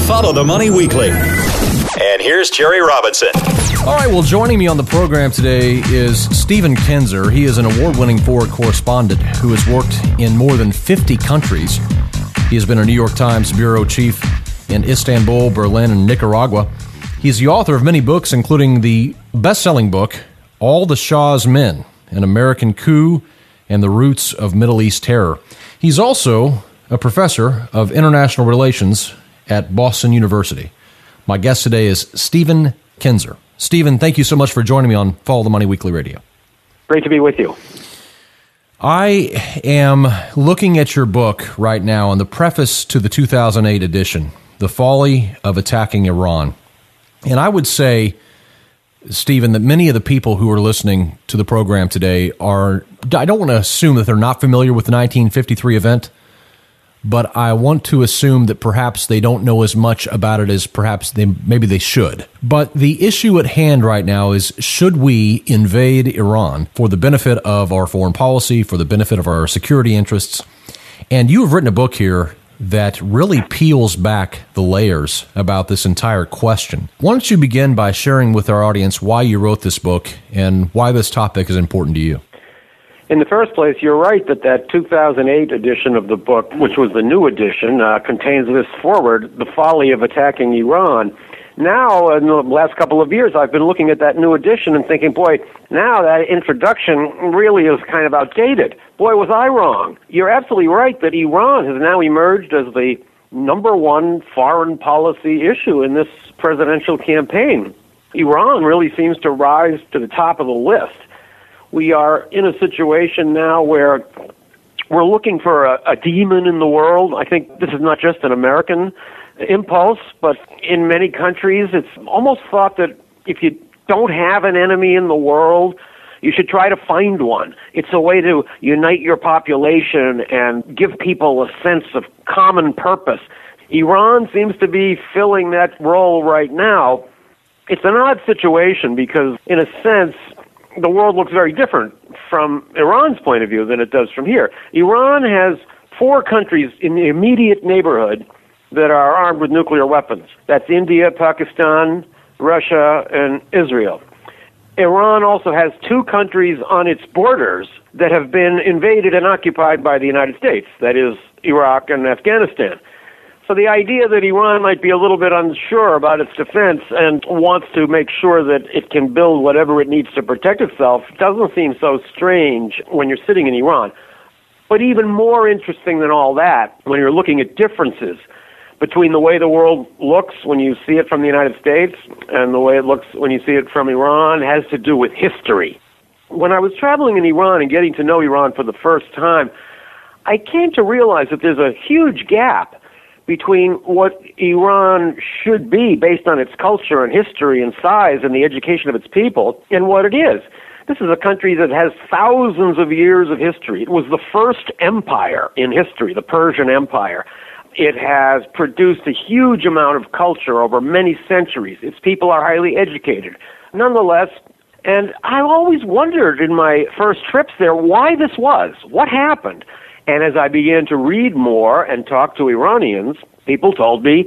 Follow the Money Weekly. And here's Jerry Robinson. All right, well, joining me on the program today is Stephen Kinzer. He is an award-winning foreign correspondent who has worked in more than 50 countries. He has been a New York Times bureau chief in Istanbul, Berlin, and Nicaragua. He's the author of many books, including the best-selling book, All the Shah's Men, An American Coup and the Roots of Middle East Terror. He's also a professor of international relations at Boston University. My guest today is Stephen Kinzer. Stephen, thank you so much for joining me on Follow the Money Weekly Radio. Great to be with you. I am looking at your book right now in the preface to the 2008 edition, The Folly of Attacking Iran. And I would say, Stephen, that many of the people who are listening to the program today are, I don't want to assume that they're not familiar with the 1953 event, but I want to assume that perhaps they don't know as much about it as perhaps maybe they should. But the issue at hand right now is, should we invade Iran for the benefit of our foreign policy, for the benefit of our security interests? And you have written a book here that really peels back the layers about this entire question. Why don't you begin by sharing with our audience why you wrote this book and why this topic is important to you? In the first place, you're right that 2008 edition of the book, which was the new edition, contains this foreword, The Folly of Attacking Iran. Now, in the last couple of years, I've been looking at that new edition and thinking, boy, now that introduction really is kind of outdated. Boy, was I wrong. You're absolutely right that Iran has now emerged as the number one foreign policy issue in this presidential campaign. Iran really seems to rise to the top of the list. We are in a situation now where we're looking for a demon in the world. I think this is not just an American impulse, but in many countries, it's almost thought that if you don't have an enemy in the world, you should try to find one. It's a way to unite your population and give people a sense of common purpose. Iran seems to be filling that role right now. It's an odd situation because, in a sense, the world looks very different from Iran's point of view than it does from here. Iran has 4 countries in the immediate neighborhood that are armed with nuclear weapons. That's India, Pakistan, Russia, and Israel. Iran also has 2 countries on its borders that have been invaded and occupied by the United States, that is, Iraq and Afghanistan. So the idea that Iran might be a little bit unsure about its defense and wants to make sure that it can build whatever it needs to protect itself doesn't seem so strange when you're sitting in Iran. But even more interesting than all that, when you're looking at differences between the way the world looks when you see it from the United States and the way it looks when you see it from Iran, has to do with history. When I was traveling in Iran and getting to know Iran for the first time, I came to realize that there's a huge gap between what Iran should be based on its culture and history and size and the education of its people and what it is. This is a country that has thousands of years of history. It was the first empire in history, the Persian Empire. It has produced a huge amount of culture over many centuries. Its people are highly educated. Nonetheless, and I always wondered in my first trips there why this was, what happened. And as I began to read more and talk to Iranians, people told me,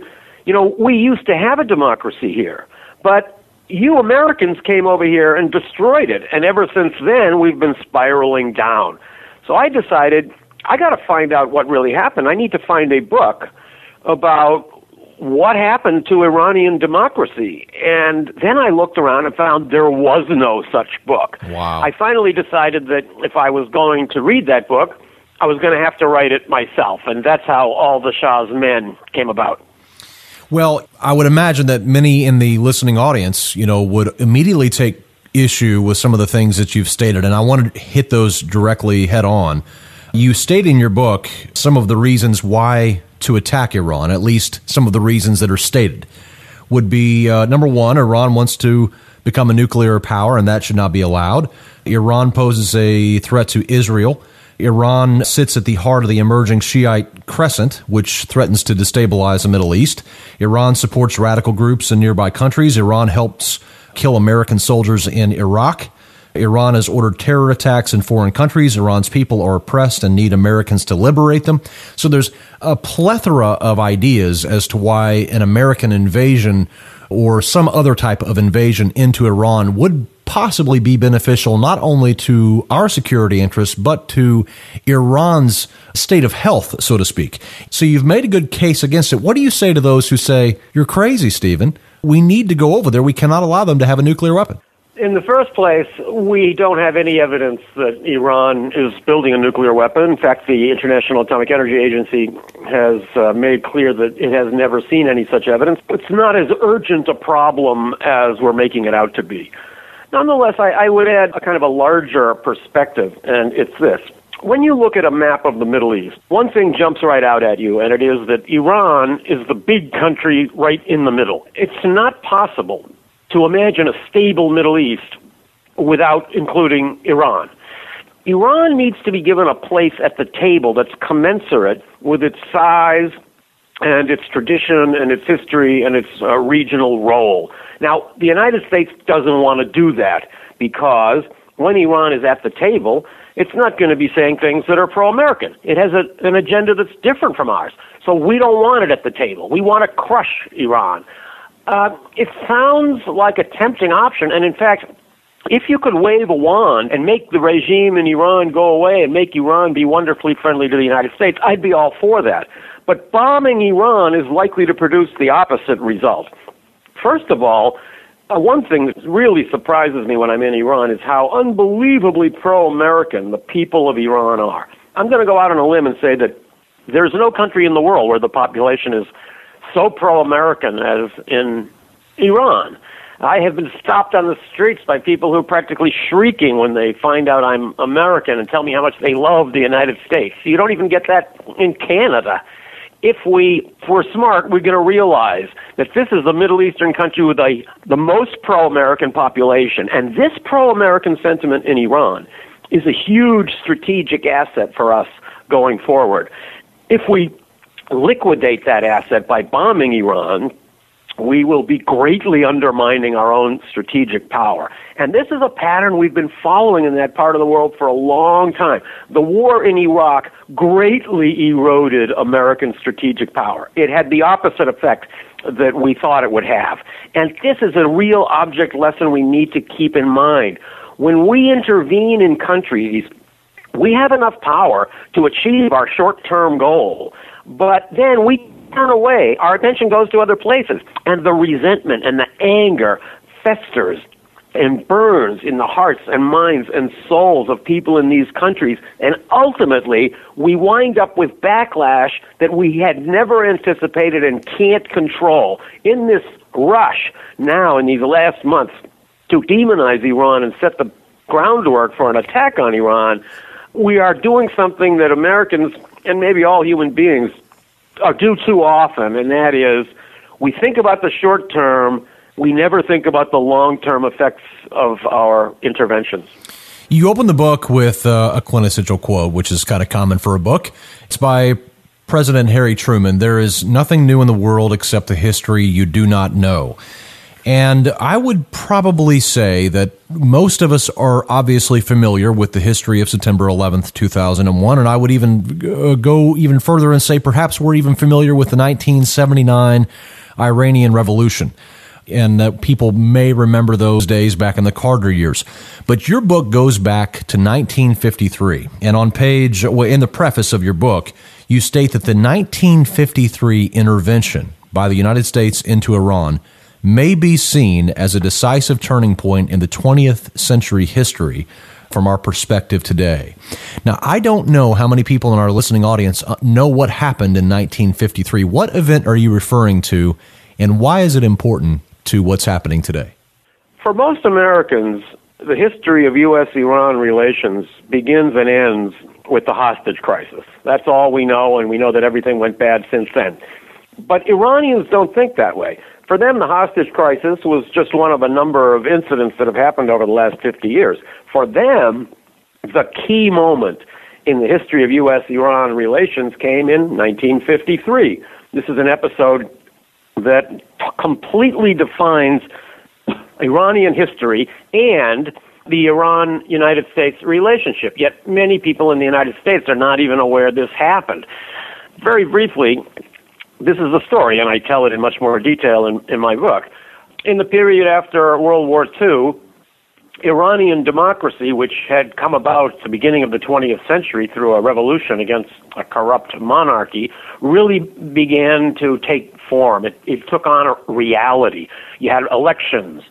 we used to have a democracy here, but you Americans came over here and destroyed it. And ever since then, we've been spiraling down. So I decided, I got to find out what really happened. I need to find a book about what happened to Iranian democracy. And then I looked around and found there was no such book. Wow. I finally decided that if I was going to read that book, I was going to have to write it myself, and that's how All the Shah's Men came about. Well, I would imagine that many in the listening audience, would immediately take issue with some of the things that you've stated, and I wanted to hit those directly head on. You state in your book some of the reasons why to attack Iran, at least some of the reasons that are stated, would be, number one, Iran wants to become a nuclear power, and that should not be allowed. Iran poses a threat to Israel. Iran sits at the heart of the emerging Shiite crescent, which threatens to destabilize the Middle East. Iran supports radical groups in nearby countries. Iran helps kill American soldiers in Iraq. Iran has ordered terror attacks in foreign countries. Iran's people are oppressed and need Americans to liberate them. So there's a plethora of ideas as to why an American invasion or some other type of invasion into Iran would possibly be beneficial not only to our security interests, but to Iran's state of health, so to speak. So you've made a good case against it. What do you say to those who say, you're crazy, Stephen? We need to go over there. We cannot allow them to have a nuclear weapon. In the first place, we don't have any evidence that Iran is building a nuclear weapon. In fact, the International Atomic Energy Agency has made clear that it has never seen any such evidence. It's not as urgent a problem as we're making it out to be. Nonetheless, I would add a kind of a larger perspective, and it's this. When you look at a map of the Middle East, one thing jumps right out at you, and it is that Iran is the big country right in the middle. It's not possible to imagine a stable Middle East without including Iran. Iran needs to be given a place at the table that's commensurate with its size and its tradition and its history and its regional role. Now, the United States doesn't want to do that because when Iran is at the table, it's not going to be saying things that are pro-American. It has an agenda that's different from ours. So we don't want it at the table. We want to crush Iran. It sounds like a tempting option, and in fact, if you could wave a wand and make the regime in Iran go away and make Iran be wonderfully friendly to the United States, I'd be all for that. But bombing Iran is likely to produce the opposite result. First of all, one thing that really surprises me when I'm in Iran is how unbelievably pro-American the people of Iran are. I'm going to go out on a limb and say that there's no country in the world where the population is so pro-American as in Iran. I have been stopped on the streets by people who are practically shrieking when they find out I'm American and tell me how much they love the United States. You don't even get that in Canada. If we're smart, we're going to realize that this is the Middle Eastern country with the most pro-American population. And this pro-American sentiment in Iran is a huge strategic asset for us going forward. If we liquidate that asset by bombing Iran, we will be greatly undermining our own strategic power. And this is a pattern we've been following in that part of the world for a long time. The war in Iraq greatly eroded American strategic power. It had the opposite effect that we thought it would have. And this is a real object lesson we need to keep in mind. When we intervene in countries, we have enough power to achieve our short-term goal, but then we turn away. Our attention goes to other places, and the resentment and the anger festers and burns in the hearts and minds and souls of people in these countries, and ultimately we wind up with backlash that we had never anticipated and can't control. In this rush now in these last months to demonize Iran and set the groundwork for an attack on Iran, we are doing something that Americans and maybe all human beings do too often, and that is we think about the short term, we never think about the long-term effects of our interventions. You open the book with a quintessential quote, which is kind of common for a book. It's by President Harry Truman. There is nothing new in the world except the history you do not know. And I would probably say that most of us are obviously familiar with the history of September 11th, 2001, and I would even go even further and say perhaps we're even familiar with the 1979 Iranian Revolution, and people may remember those days back in the Carter years. But your book goes back to 1953, and in the preface of your book, you state that the 1953 intervention by the United States into Iran may be seen as a decisive turning point in the 20th century history from our perspective today. Now, I don't know how many people in our listening audience know what happened in 1953. What event are you referring to, and why is it important to what's happening today? For most Americans, the history of U.S.-Iran relations begins and ends with the hostage crisis. That's all we know, and we know that everything went bad since then. But Iranians don't think that way. For them, the hostage crisis was just one of a number of incidents that have happened over the last 50 years. For them, the key moment in the history of U.S.-Iran relations came in 1953. This is an episode that completely defines Iranian history and the Iran-United States relationship. Yet many people in the United States are not even aware this happened. Very briefly, this is the story, and I tell it in much more detail in my book. In the period after World War II, Iranian democracy, which had come about at the beginning of the 20th century through a revolution against a corrupt monarchy, really began to take form. It took on a reality. You had elections,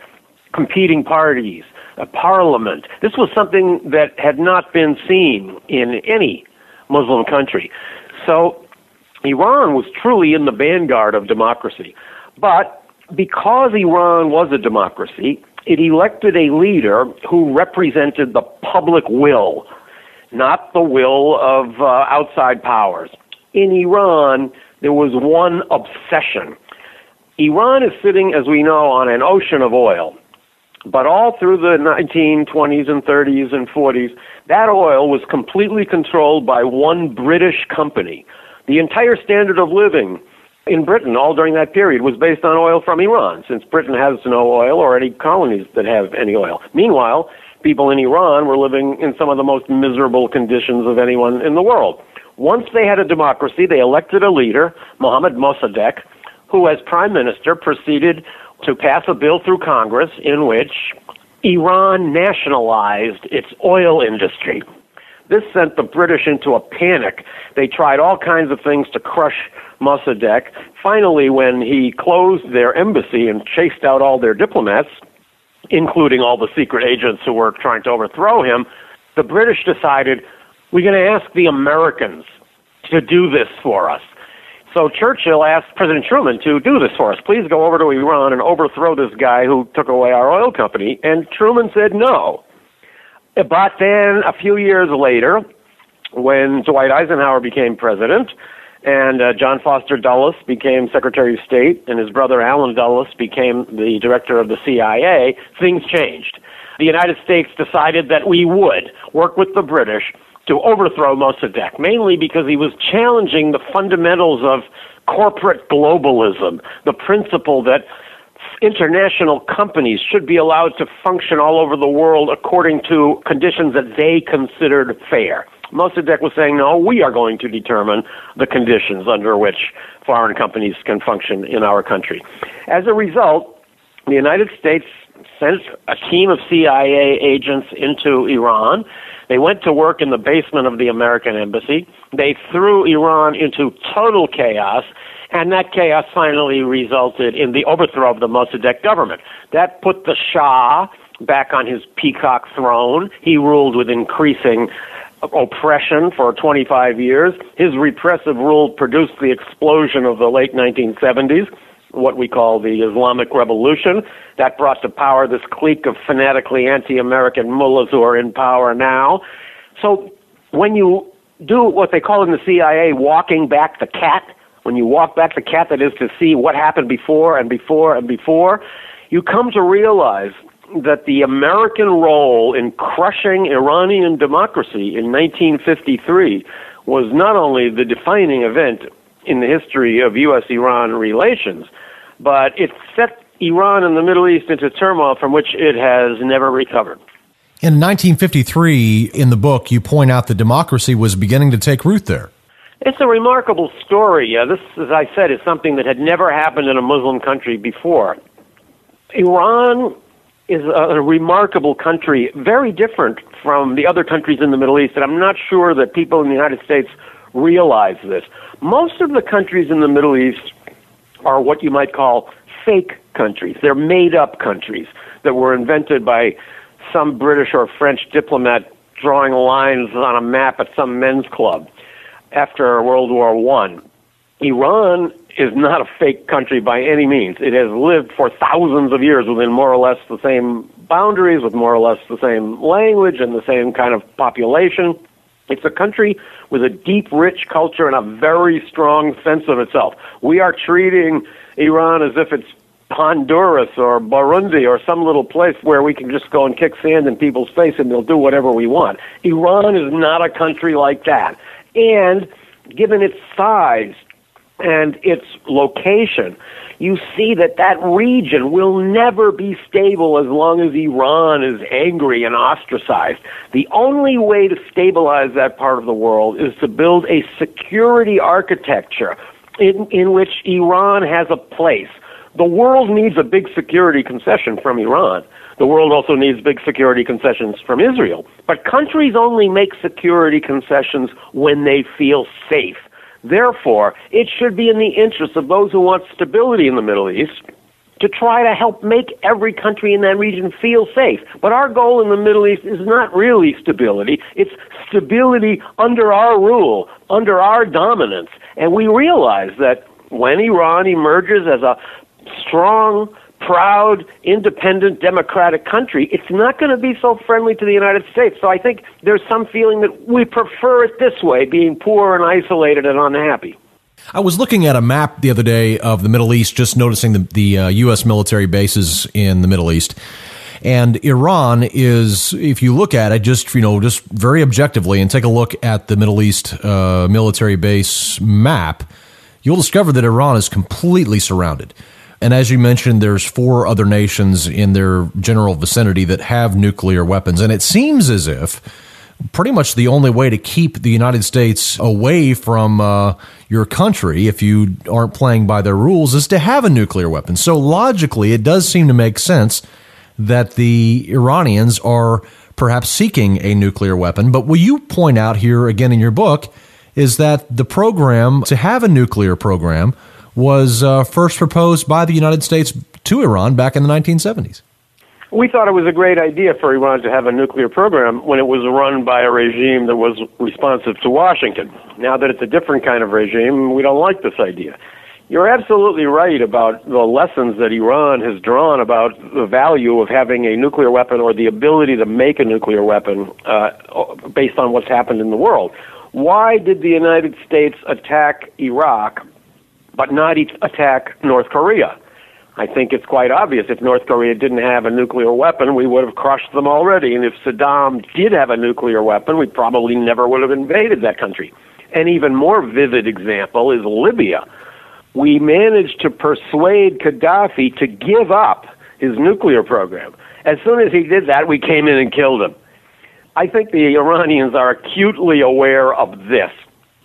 competing parties, a parliament. This was something that had not been seen in any Muslim country. So Iran was truly in the vanguard of democracy. But because Iran was a democracy, it elected a leader who represented the public will, not the will of outside powers. In Iran, there was one obsession. Iran is sitting, as we know, on an ocean of oil. But all through the 1920s and 30s and 40s, that oil was completely controlled by one British company. The entire standard of living in Britain, all during that period, was based on oil from Iran, since Britain has no oil or any colonies that have any oil. Meanwhile, people in Iran were living in some of the most miserable conditions of anyone in the world. Once they had a democracy, they elected a leader, Mohammad Mossadegh, who as prime minister proceeded to pass a bill through Congress in which Iran nationalized its oil industry. This sent the British into a panic. They tried all kinds of things to crush Mossadegh. Finally, when he closed their embassy and chased out all their diplomats, including all the secret agents who were trying to overthrow him, the British decided, we're going to ask the Americans to do this for us. So Churchill asked President Truman to do this for us. Please go over to Iran and overthrow this guy who took away our oil company. And Truman said no. But then a few years later, when Dwight Eisenhower became president and John Foster Dulles became Secretary of State and his brother Allen Dulles became the director of the CIA, things changed. The United States decided that we would work with the British to overthrow Mossadegh, mainly because he was challenging the fundamentals of corporate globalism, the principle that international companies should be allowed to function all over the world according to conditions that they considered fair. Mossadegh was saying, no, we are going to determine the conditions under which foreign companies can function in our country. As a result, the United States sent a team of CIA agents into Iran. They went to work in the basement of the American embassy. They threw Iran into total chaos, and that chaos finally resulted in the overthrow of the Mossadegh government. That put the Shah back on his peacock throne. He ruled with increasing oppression for 25 years. His repressive rule produced the explosion of the late 1970s, what we call the Islamic Revolution. That brought to power this clique of fanatically anti-American mullahs who are in power now. So when you do what they call in the CIA walking back the cat, when you walk back the cat, that is to see what happened before and before and before, you come to realize that the American role in crushing Iranian democracy in 1953 was not only the defining event in the history of U.S.-Iran relations, but it set Iran and the Middle East into turmoil from which it has never recovered. In 1953, in the book, you point out that democracy was beginning to take root there. It's a remarkable story. This, as I said, is something that had never happened in a Muslim country before. Iran is a remarkable country, very different from the other countries in the Middle East, and I'm not sure that people in the United States realize this. Most of the countries in the Middle East are what you might call fake countries. They're made-up countries that were invented by some British or French diplomat drawing lines on a map at some men's club after World War I. Iran is not a fake country by any means. It has lived for thousands of years within more or less the same boundaries, with more or less the same language and the same kind of population. It's a country with a deep, rich culture and a very strong sense of itself. We are treating Iran as if it's Honduras or Burundi or some little place where we can just go and kick sand in people's face and they'll do whatever we want. Iran is not a country like that. And given its size, and its location, you see that that region will never be stable as long as Iran is angry and ostracized. The only way to stabilize that part of the world is to build a security architecture in which Iran has a place. The world needs a big security concession from Iran. The world also needs big security concessions from Israel. But countries only make security concessions when they feel safe. Therefore, it should be in the interest of those who want stability in the Middle East to try to help make every country in that region feel safe. But our goal in the Middle East is not really stability. It's stability under our rule, under our dominance. And we realize that when Iran emerges as a strong, proud, independent, democratic country, it's not going to be so friendly to the United States. So I think there's some feeling that we prefer it this way, being poor and isolated and unhappy. I was looking at a map the other day of the Middle East, just noticing the U.S. military bases in the Middle East. And Iran is, if you look at it, just very objectively and take a look at the Middle East military base map, you'll discover that Iran is completely surrounded. And as you mentioned, there's 4 other nations in their general vicinity that have nuclear weapons. And it seems as if pretty much the only way to keep the United States away from your country, if you aren't playing by their rules, is to have a nuclear weapon. So logically, it does seem to make sense that the Iranians are perhaps seeking a nuclear weapon. But what you point out here again in your book is that the program to have a nuclear program was first proposed by the United States to Iran back in the 1970s. We thought it was a great idea for Iran to have a nuclear program when it was run by a regime that was responsive to Washington. Now that it's a different kind of regime, we don't like this idea. You're absolutely right about the lessons that Iran has drawn about the value of having a nuclear weapon or the ability to make a nuclear weapon based on what's happened in the world. Why did the United States attack Iraq but not attack North Korea? I think it's quite obvious. If North Korea didn't have a nuclear weapon, we would have crushed them already. And if Saddam did have a nuclear weapon, we probably never would have invaded that country. An even more vivid example is Libya. We managed to persuade Gaddafi to give up his nuclear program. As soon as he did that, we came in and killed him. I think the Iranians are acutely aware of this.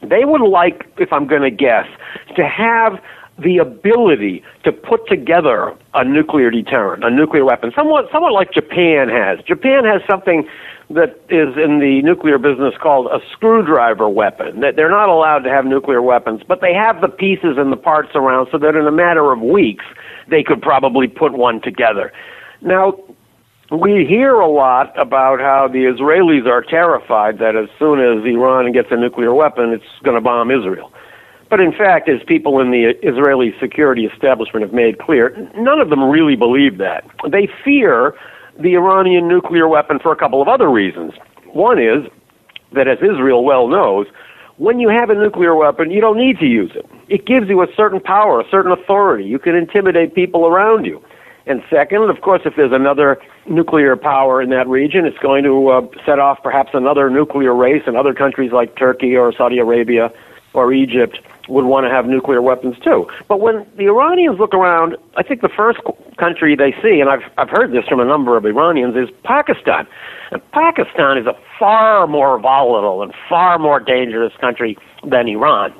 They would like, if I'm going to guess, to have the ability to put together a nuclear deterrent, a nuclear weapon, somewhat like Japan has. Japan has something that is in the nuclear business called a screwdriver weapon. That they're not allowed to have nuclear weapons, but they have the pieces and the parts around so that in a matter of weeks they could probably put one together. Now, we hear a lot about how the Israelis are terrified that as soon as Iran gets a nuclear weapon, it's going to bomb Israel. But in fact, as people in the Israeli security establishment have made clear, none of them really believe that. They fear the Iranian nuclear weapon for a couple of other reasons. One is that, as Israel well knows, when you have a nuclear weapon, you don't need to use it. It gives you a certain power, a certain authority. You can intimidate people around you. And second, of course, if there's another nuclear power in that region, it's going to set off perhaps another nuclear race, and other countries like Turkey or Saudi Arabia or Egypt would want to have nuclear weapons too. But when the Iranians look around, I think the first country they see, and I've heard this from a number of Iranians, is Pakistan. And Pakistan is a far more volatile and far more dangerous country than Iran.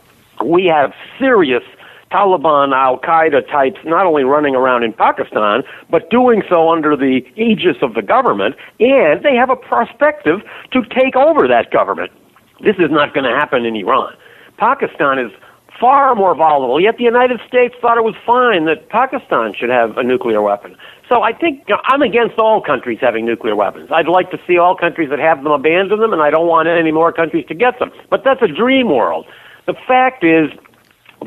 We have serious Taliban, Al-Qaeda types not only running around in Pakistan, but doing so under the aegis of the government, and they have a perspective to take over that government. This is not going to happen in Iran. Pakistan is far more volatile, yet the United States thought it was fine that Pakistan should have a nuclear weapon. So I think I'm against all countries having nuclear weapons. I'd like to see all countries that have them abandon them, and I don't want any more countries to get them. But that's a dream world. The fact is,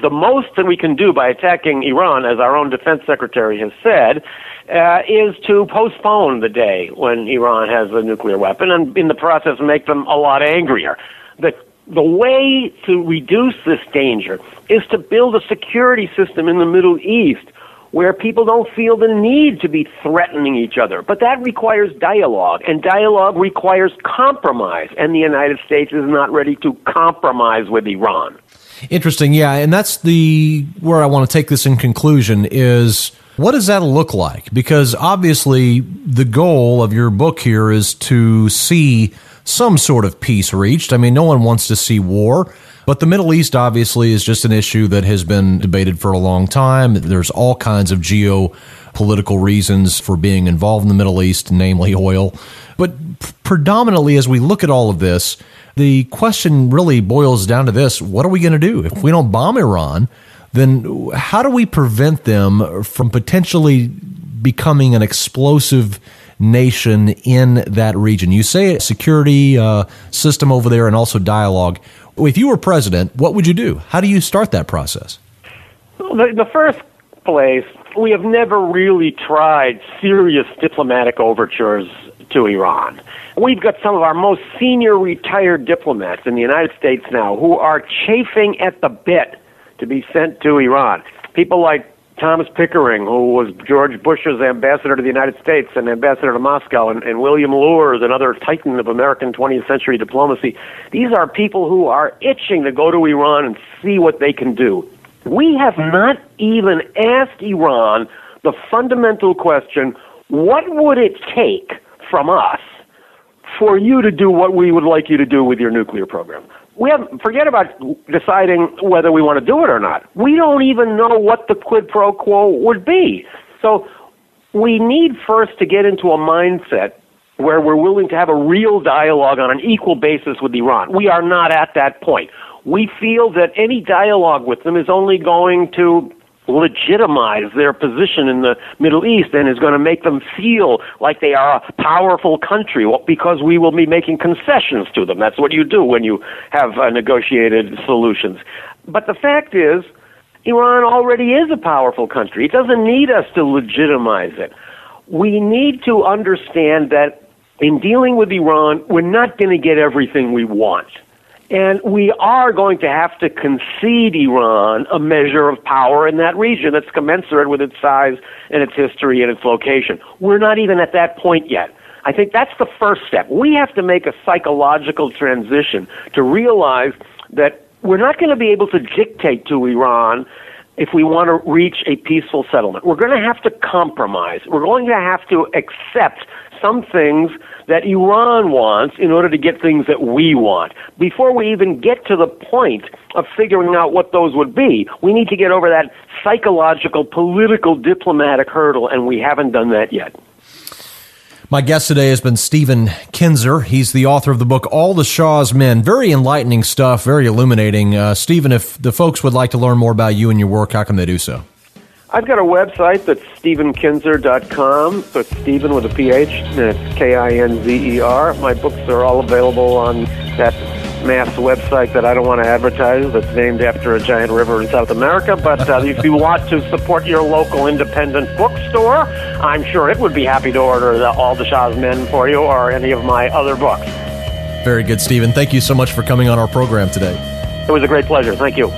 the most that we can do by attacking Iran, as our own defense secretary has said, is to postpone the day when Iran has a nuclear weapon, and in the process make them a lot angrier. The way to reduce this danger is to build a security system in the Middle East where people don't feel the need to be threatening each other. But that requires dialogue, and dialogue requires compromise, and the United States is not ready to compromise with Iran. Interesting. Yeah. And that's where I want to take this in conclusion is, what does that look like? Because obviously the goal of your book here is to see some sort of peace reached. I mean, no one wants to see war, but the Middle East obviously is just an issue that has been debated for a long time. There's all kinds of geopolitical reasons for being involved in the Middle East, namely oil. But predominantly, as we look at all of this, the question really boils down to this: what are we going to do? If we don't bomb Iran, then how do we prevent them from potentially becoming an explosive nation in that region? You say a security system over there and also dialogue. If you were president, what would you do? How do you start that process? In the first place, we have never really tried serious diplomatic overtures to Iran. We've got some of our most senior retired diplomats in the United States now who are chafing at the bit to be sent to Iran. People like Thomas Pickering, who was George Bush's ambassador to the United States and ambassador to Moscow, and William Lures, another titan of American 20th century diplomacy. These are people who are itching to go to Iran and see what they can do. We have not even asked Iran the fundamental question, what would it take from us for you to do what we would like you to do with your nuclear program? Forget about deciding whether we want to do it or not. We don't even know what the quid pro quo would be. So we need first to get into a mindset where we're willing to have a real dialogue on an equal basis with Iran. We are not at that point. We feel that any dialogue with them is only going to legitimize their position in the Middle East and is going to make them feel like they are a powerful country because we will be making concessions to them. That's what you do when you have negotiated solutions. But the fact is, Iran already is a powerful country. It doesn't need us to legitimize it. We need to understand that in dealing with Iran, we're not going to get everything we want. And we are going to have to concede Iran a measure of power in that region that's commensurate with its size and its history and its location. We're not even at that point yet. I think that's the first step. We have to make a psychological transition to realize that we're not going to be able to dictate to Iran if we want to reach a peaceful settlement. We're going to have to compromise. We're going to have to accept some things that Iran wants in order to get things that we want. Before we even get to the point of figuring out what those would be, we need to get over that psychological, political, diplomatic hurdle, and we haven't done that yet. My guest today has been Stephen Kinzer. He's the author of the book, All the Shah's Men. Very enlightening stuff, very illuminating. Stephen, if the folks would like to learn more about you and your work, how can they do so? I've got a website that's StephenKinzer.com. So it's Stephen with a PH, and it's Kinzer. My books are all available on that mass website that I don't want to advertise that's named after a giant river in South America. But if you want to support your local independent bookstore, I'm sure it would be happy to order All the Shah's Men for you or any of my other books. Very good, Stephen. Thank you so much for coming on our program today. It was a great pleasure. Thank you.